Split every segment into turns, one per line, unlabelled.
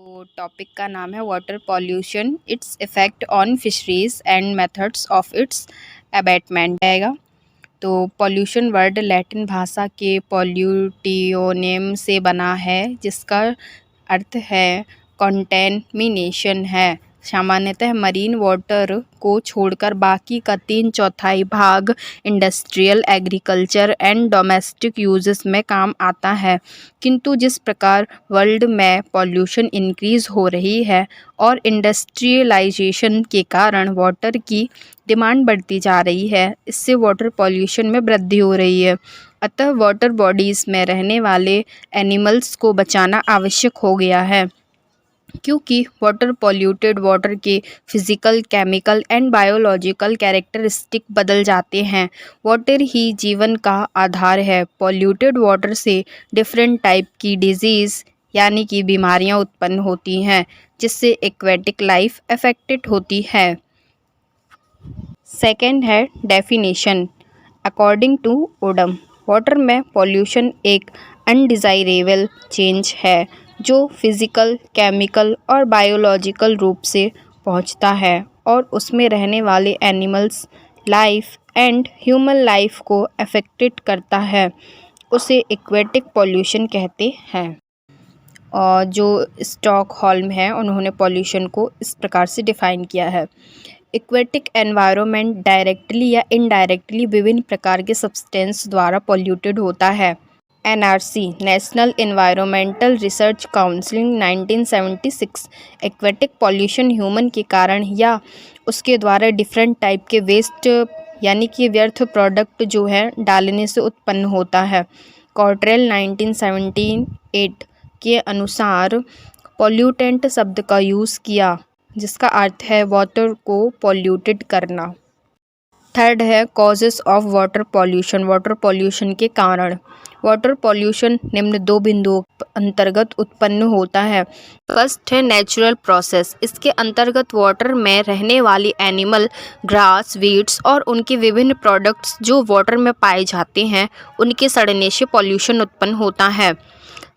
तो टॉपिक का नाम है water pollution, it's effect on fisheries and methods of its abatement आएगा। तो पॉल्यूशन वर्ड लैटिन भाषा के पॉल्यूटियोनेम से बना है, जिसका अर्थ है कॉन्टेमिनेशन है। सामान्यतः मरीन वाटर को छोड़कर बाकी का 3/4 भाग industrial, agriculture and domestic uses में काम आता है। किंतु जिस प्रकार वर्ल्ड में पॉल्यूशन इंक्रीज़ हो रही है और इंडस्ट्रियलाइजेशन के कारण वाटर की डिमांड बढ़ती जा रही है, इससे वाटर पॉल्यूशन में वृद्धि हो रही है। अतः वाटर बॉडीज़ में रहने वाले एनिमल्स को बचाना आवश्यक हो गया है, क्योंकि वाटर पॉल्यूटेड वाटर के physical, chemical and biological characteristic बदल जाते हैं। वाटर ही जीवन का आधार है। पॉल्यूटेड वाटर से डिफरेंट टाइप की डिजीज़ यानी कि बीमारियां उत्पन्न होती हैं, जिससे एक्वेटिक लाइफ अफेक्टेड होती है। सेकेंड है definition. According to Odum, water में पॉल्यूशन एक अनडिज़ायरेबल चेंज है जो फिज़िकल, केमिकल और बायोलॉजिकल रूप से पहुंचता है और उसमें रहने वाले animals life and human life को अफेक्टेड करता है। उसे एक्वेटिक पॉल्यूशन कहते हैं। और जो स्टॉकहोल्म है, उन्होंने पॉल्यूशन को इस प्रकार से डिफ़ाइन किया है। एक्वेटिक एनवायरनमेंट डायरेक्टली या इनडायरेक्टली विभिन्न प्रकार के सब्सटेंस द्वारा पॉल्यूटेड होता है। NRC national environmental research council 1976 aquatic pollution human के कारण या उसके द्वारा डिफरेंट टाइप के वेस्ट यानी कि व्यर्थ प्रोडक्ट जो है डालने से उत्पन्न होता है। कॉर्ट्रेल 1978 के अनुसार पॉल्यूटेंट शब्द का यूज़ किया, जिसका अर्थ है वाटर को पॉल्यूटेड करना। थर्ड है causes of water pollution. Water pollution के कारण। वाटर पॉल्यूशन निम्न 2 बिंदुओं अंतर्गत उत्पन्न होता है। फर्स्ट है नेचुरल प्रोसेस। इसके अंतर्गत वाटर में रहने वाली एनिमल, ग्रास, वीड्स और उनके विभिन्न प्रोडक्ट्स जो वाटर में पाए जाते हैं, उनके सड़ने से पॉल्यूशन उत्पन्न होता है।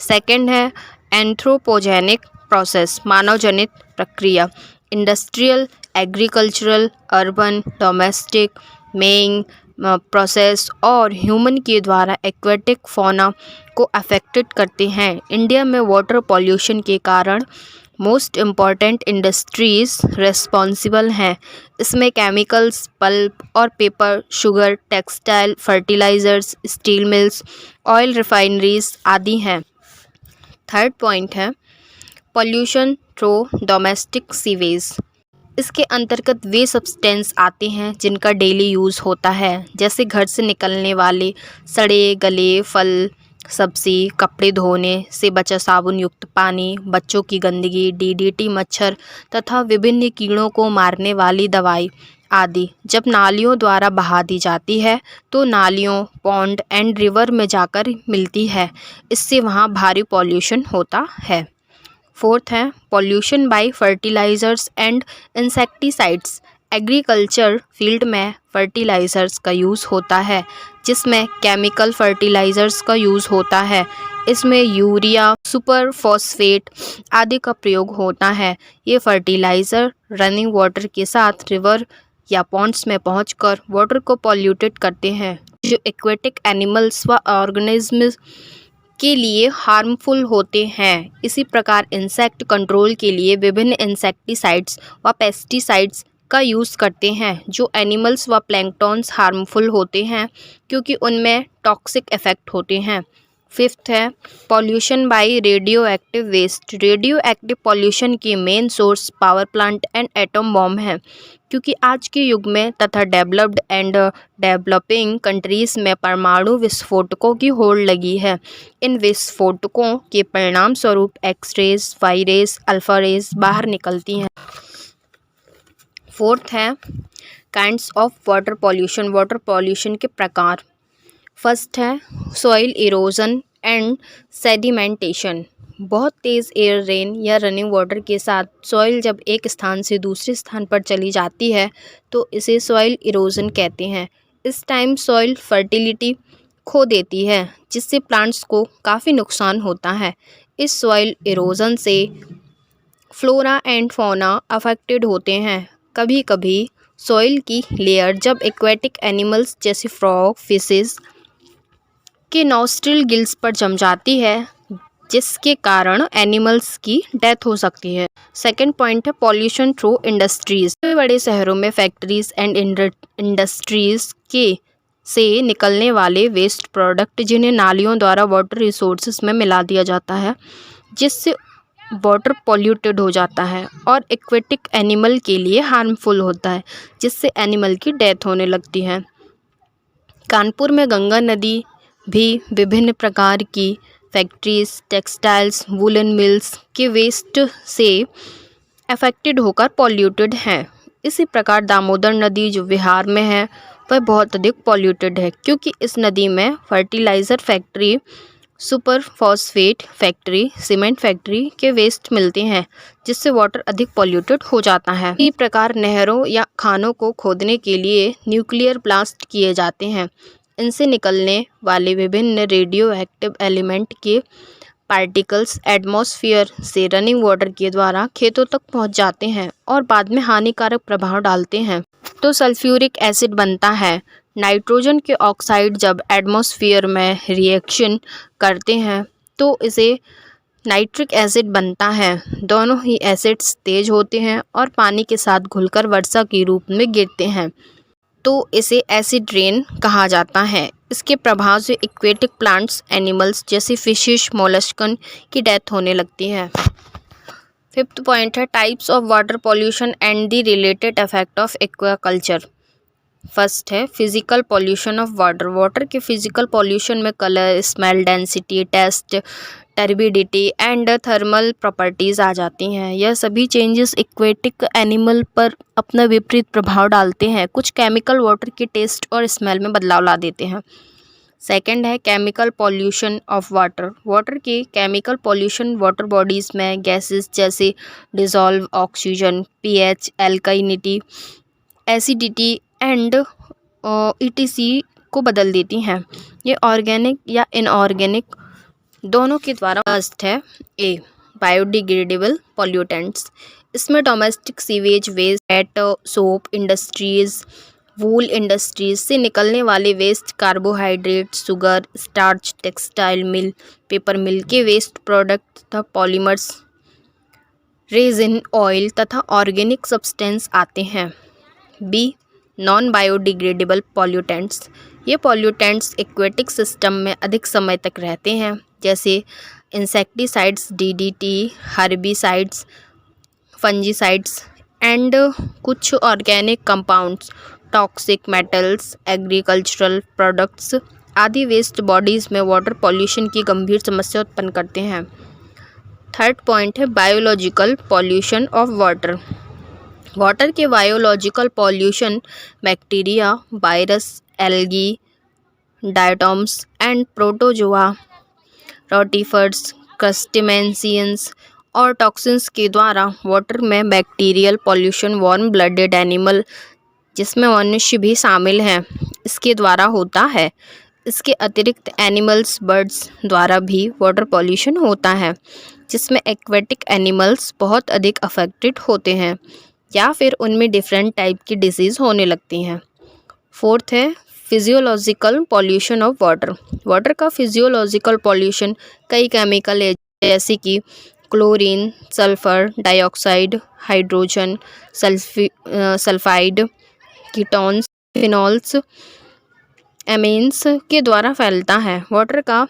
सेकेंड है एंथ्रोपोजेनिक प्रोसेस, मानव जनित प्रक्रिया। इंडस्ट्रियल, एग्रीकल्चरल, अर्बन, डोमेस्टिक, मेइंग प्रोसेस और ह्यूमन के द्वारा एक्वेटिक फौना को अफेक्टेड करते हैं। इंडिया में वाटर पॉल्यूशन के कारण मोस्ट इम्पॉर्टेंट इंडस्ट्रीज़ रिस्पॉन्सिबल हैं। इसमें केमिकल्स, पल्प और paper, sugar, textile, fertilizers, steel mills, oil refineries आदि हैं। थर्ड पॉइंट है पॉल्यूशन थ्रू डोमेस्टिक सीवेज। इसके अंतर्गत वे सब्सटेंस आते हैं जिनका डेली यूज़ होता है, जैसे घर से निकलने वाले सड़े गले फल, सब्ज़ी, कपड़े धोने से बचा साबुन युक्त पानी, बच्चों की गंदगी, DDT मच्छर तथा विभिन्न कीड़ों को मारने वाली दवाई आदि जब नालियों द्वारा बहा दी जाती है तो नालियों, पॉन्ड एंड रिवर में जाकर मिलती है। इससे वहाँ भारी पॉल्यूशन होता है। फोर्थ है pollution by fertilizers and insecticides. Agriculture field में फर्टिलाइजर्स का यूज़ होता है, जिसमें केमिकल फर्टिलाइजर्स का यूज़ होता है। इसमें यूरिया, सुपर फॉस्फेट आदि का प्रयोग होता है। ये फर्टिलाइज़र रनिंग वाटर के साथ रिवर या पॉन्ड्स में पहुंचकर वाटर को पॉल्यूटेड करते हैं, जो एक्वेटिक एनिमल्स व ऑर्गेनिजम्स के लिए हार्मफुल होते हैं। इसी प्रकार इंसेक्ट कंट्रोल के लिए विभिन्न इंसेक्टिसाइड्स व पेस्टिसाइड्स का यूज़ करते हैं, जो एनिमल्स व प्लैंक्टॉन्स हार्मफुल होते हैं क्योंकि उनमें टॉक्सिक इफेक्ट होते हैं। फिफ्थ है pollution by radioactive waste. Radioactive pollution की main source power plant and atom bomb है, क्योंकि आज के युग में तथा डेवलप्ड एंड डेवलपिंग कंट्रीज़ में परमाणु विस्फोटकों की होड़ लगी है। इन विस्फोटकों के परिणाम स्वरूप X rays, Y rays, alpha rays बाहर निकलती हैं। फोर्थ है kinds of water pollution. Water pollution के प्रकार। फर्स्ट है सॉइल इरोजन एंड सेडिमेंटेशन। बहुत तेज़ एयर रेन या रनिंग वाटर के साथ सॉइल जब एक स्थान से दूसरे स्थान पर चली जाती है तो इसे सॉइल इरोजन कहते हैं। इस टाइम सॉइल फर्टिलिटी खो देती है, जिससे प्लांट्स को काफ़ी नुकसान होता है। इस सॉइल इरोजन से फ्लोरा एंड फौना अफेक्टेड होते हैं। कभी कभी सॉइल की लेयर जब एक्वेटिक एनिमल्स जैसे फ्रॉग, फिशेस के नॉस्ट्रिल गिल्स पर जम जाती है, जिसके कारण एनिमल्स की डेथ हो सकती है। सेकेंड पॉइंट है पॉल्यूशन थ्रू इंडस्ट्रीज। बड़े शहरों में फैक्ट्रीज एंड इंडस्ट्रीज के से निकलने वाले वेस्ट प्रोडक्ट, जिन्हें नालियों द्वारा वाटर रिसोर्सेज में मिला दिया जाता है, जिससे वाटर पॉल्यूटेड हो जाता है और एक्वेटिक एनिमल के लिए हार्मफुल होता है, जिससे एनिमल की डेथ होने लगती है। कानपुर में गंगा नदी भी विभिन्न प्रकार की फैक्ट्रीज, टेक्सटाइल्स, वुलन मिल्स के वेस्ट से अफेक्टेड होकर पॉल्यूटेड हैं। इसी प्रकार दामोदर नदी जो बिहार में है वह बहुत अधिक पॉल्यूटेड है, क्योंकि इस नदी में fertiliser factory, super phosphate factory, cement factory के वेस्ट मिलते हैं, जिससे वाटर अधिक पॉल्यूटेड हो जाता है। इसी प्रकार नहरों या खानों को खोदने के लिए न्यूक्लियर ब्लास्ट किए जाते हैं। इनसे निकलने वाले विभिन्न रेडियो एक्टिव एलिमेंट के पार्टिकल्स एटमॉस्फेयर से रनिंग वाटर के द्वारा खेतों तक पहुंच जाते हैं और बाद में हानिकारक प्रभाव डालते हैं। तो सल्फ्यूरिक एसिड बनता है। नाइट्रोजन के ऑक्साइड जब एटमॉस्फेयर में रिएक्शन करते हैं तो इसे नाइट्रिक एसिड बनता है। दोनों ही एसिड्स तेज होते हैं और पानी के साथ घुलकर वर्षा के रूप में गिरते हैं, तो इसे एसिड रेन कहा जाता है। इसके प्रभाव से एक्वेटिक प्लांट्स, एनिमल्स जैसे फिशेस, मोलस्कन की डेथ होने लगती है। फिफ्थ पॉइंट है types of water pollution and the related effect of aquaculture. First है physical pollution of water. Water के फिजिकल पॉल्यूशन में colour, smell, density, taste, turbidity and thermal properties आ जाती हैं। यह सभी चेंजेस एक्वेटिक एनिमल पर अपना विपरीत प्रभाव डालते हैं। कुछ केमिकल वाटर के टेस्ट और स्मेल में बदलाव ला देते हैं। सेकंड है chemical pollution of water. Water के केमिकल पॉल्यूशन वाटर बॉडीज़ में गैसेस जैसे dissolve oxygen, pH, alkalinity, acidity and etc को बदल देती हैं। ये ऑर्गेनिक या इनऑर्गेनिक दोनों के द्वारा। फर्स्ट है ए बायोडिग्रेडेबल पॉल्यूटेंट्स। इसमें domestic sewage waste, at soap industries, wool industries से निकलने वाले waste, carbohydrate, sugar, starch, textile mill, paper mill के वेस्ट प्रोडक्ट तथा पॉलीमर्स, रेजिन, ऑयल तथा ऑर्गेनिक सब्सटेंस आते हैं। B non biodegradable pollutants. ये पॉल्यूटेंट्स एक्वेटिक सिस्टम में अधिक समय तक रहते हैं, जैसे insecticides, DDT, herbicides, fungicides and कुछ organic compounds, toxic metals, agricultural products आदि वेस्ट बॉडीज़ में वाटर पॉल्यूशन की गंभीर समस्या उत्पन्न करते हैं। थर्ड पॉइंट है biological pollution of water. Water के biological pollution bacteria, virus, algae, diatoms and protozoa, rotifers, crustaceans और टॉक्सिन्स के द्वारा वाटर में bacterial pollution, warm blooded animal जिसमें मनुष्य भी शामिल हैं, इसके द्वारा होता है। इसके अतिरिक्त एनिमल्स, बर्ड्स द्वारा भी वाटर पॉल्यूशन होता है, जिसमें एक्वेटिक एनिमल्स बहुत अधिक अफेक्टेड होते हैं या फिर उनमें डिफरेंट टाइप की डिजीज़ होने लगती हैं। फोर्थ है physiological pollution of water. Water का फिजियोलॉजिकल पॉल्यूशन कई केमिकल है, जैसे कि chlorine, sulphur dioxide, hydrogen sulphide, ketones, phenols, amines के द्वारा फैलता है। वाटर का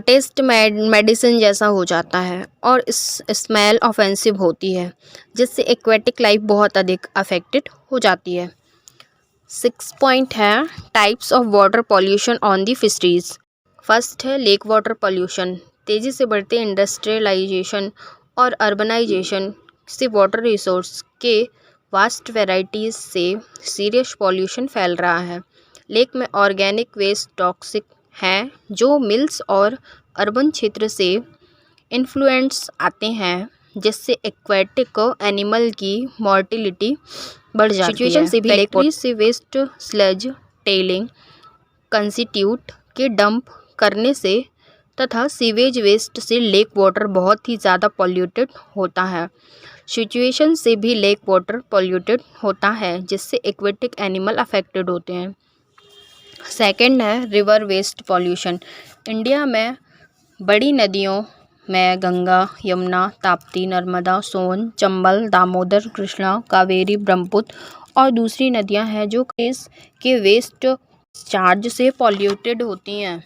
टेस्ट मेडिसिन जैसा हो जाता है और इस स्मेल ऑफेंसिव होती है, जिससे एक्वेटिक लाइफ बहुत अधिक अफेक्टेड हो जाती है। 6 पॉइंट है types of water pollution on the fisheries. First है लेक वाटर पॉल्यूशन। तेज़ी से बढ़ते इंडस्ट्रियलाइजेशन और अर्बनाइजेशन से वाटर रिसोर्स के वास्ट वेराइटीज़ से सीरियस पॉल्यूशन फैल रहा है। लेक में ऑर्गेनिक वेस्ट टॉक्सिक हैं जो मिल्स और अर्बन क्षेत्र से इन्फ्लुएंस आते हैं, जिससे एक्वेटिक एनिमल की मॉर्टिलिटी बढ़ जाती है। से भी फैक्ट्री से वेस्ट स्लज, टेलिंग, कंस्टिट्यूट के डंप करने से तथा सीवेज वेस्ट से लेक वाटर बहुत ही ज़्यादा पॉल्यूटेड होता है। सिचुएशन से भी लेक वाटर पॉल्यूटेड होता है, जिससे एक्वेटिक एनिमल अफेक्टेड होते हैं। सेकंड है रिवर वेस्ट पॉल्यूशन। इंडिया में बड़ी नदियों में गंगा, यमुना, ताप्ती, नर्मदा, सोन, चंबल, दामोदर, कृष्णा, कावेरी, ब्रह्मपुत्र और दूसरी नदियां हैं जो केस के वेस्ट चार्ज से पॉल्यूटेड होती हैं।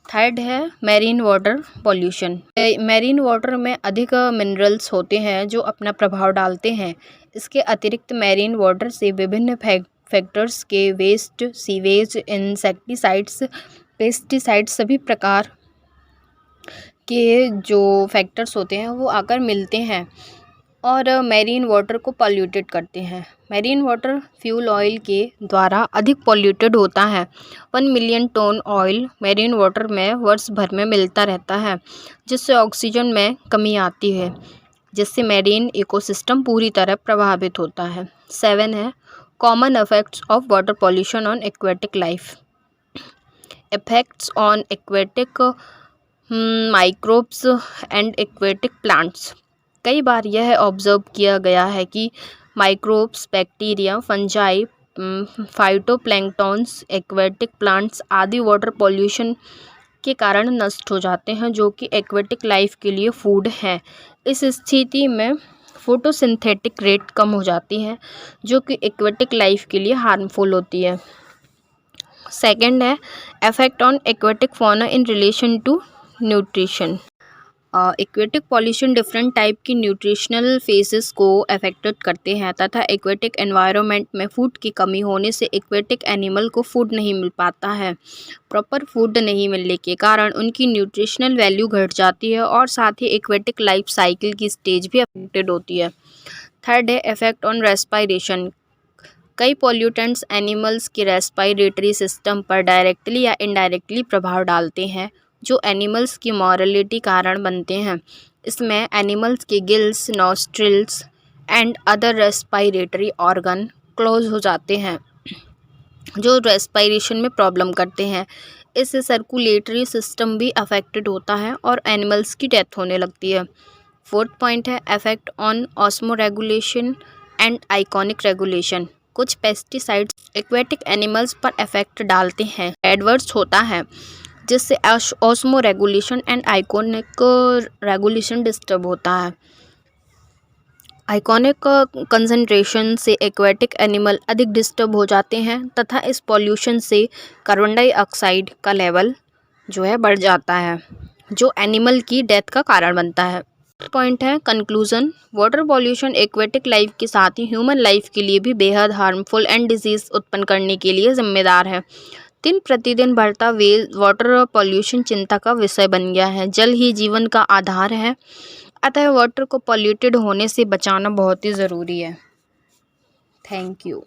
थर्ड है marine water pollution. Marine water में अधिक मिनरल्स होते हैं जो अपना प्रभाव डालते हैं। इसके अतिरिक्त मैरीन वाटर से विभिन्न फैक्टर्स के वेस्ट, सीवेज, इंसेक्टिसाइड्स, पेस्टिसाइड्स सभी प्रकार के जो फैक्टर्स होते हैं वो आकर मिलते हैं और मैरीन वाटर को पॉल्यूटेड करते हैं। मैरीन वाटर फ्यूल ऑयल के द्वारा अधिक पॉल्यूटेड होता है। 1 million ton oil marine water में वर्ष भर में मिलता रहता है, जिससे ऑक्सीजन में कमी आती है, जिससे मैरीन इकोसिस्टम पूरी तरह प्रभावित होता है। 7 है common effects of water pollution on aquatic life. Effects on aquatic microbes and aquatic plants. कई बार यह ऑब्जर्व किया गया है कि microbes, bacteria, fungi, phytoplanktons, aquatic plants आदि वाटर पॉल्यूशन के कारण नष्ट हो जाते हैं, जो कि एक्वेटिक लाइफ के लिए फूड हैं। इस स्थिति में फोटोसिंथेटिक रेट कम हो जाती है, जो कि एक्वेटिक लाइफ के लिए हार्मफुल होती है। सेकेंड है effect on aquatic fauna in relation to nutrition. Aquatic pollution different type की न्यूट्रिशनल फेसेस को अफेक्टेड करते हैं तथा एक्वेटिक एनवायरनमेंट में फूड की कमी होने से एक्वेटिक एनिमल को फूड नहीं मिल पाता है। प्रॉपर फूड नहीं मिलने के कारण उनकी न्यूट्रिशनल वैल्यू घट जाती है और साथ ही एक्वेटिक लाइफ साइकिल की स्टेज भी अफेक्टेड होती है। थर्ड है इफेक्ट ऑन रेस्पायरेशन। कई पॉल्यूटेंट्स एनिमल्स के रेस्पायरेटरी सिस्टम पर डायरेक्टली या इनडायरेक्टली प्रभाव डालते हैं, जो एनिमल्स की मॉर्टेलिटी कारण बनते हैं। इसमें एनिमल्स के gills, nostrils and other respiratory organ close हो जाते हैं, जो रेस्पायरेशन में प्रॉब्लम करते हैं। इससे सर्कुलेटरी सिस्टम भी अफेक्टेड होता है और एनिमल्स की डेथ होने लगती है। फोर्थ पॉइंट है effect on osmoregulation and iconic regulation. कुछ पेस्टिसाइड्स एक्वेटिक एनिमल्स पर इफेक्ट डालते हैं, एडवर्स होता है, जिससे osmo regulation and iconic regulation disturb होता है। आइकॉनिक कंसंट्रेशन से एक्वेटिक एनिमल अधिक डिस्टर्ब हो जाते हैं तथा इस पॉल्यूशन से कार्बन डाइऑक्साइड का लेवल जो है बढ़ जाता है, जो एनिमल की डेथ का कारण बनता है। पॉइंट है conclusion. Water pollution aquatic life के साथ ही ह्यूमन लाइफ के लिए भी बेहद हार्मफुल एंड डिजीज उत्पन्न करने के लिए जिम्मेदार है। दिन प्रतिदिन बढ़ता वाटर पॉल्यूशन चिंता का विषय बन गया है। जल ही जीवन का आधार है, अतः वाटर को पॉल्यूटेड होने से बचाना बहुत ही ज़रूरी है। Thank you.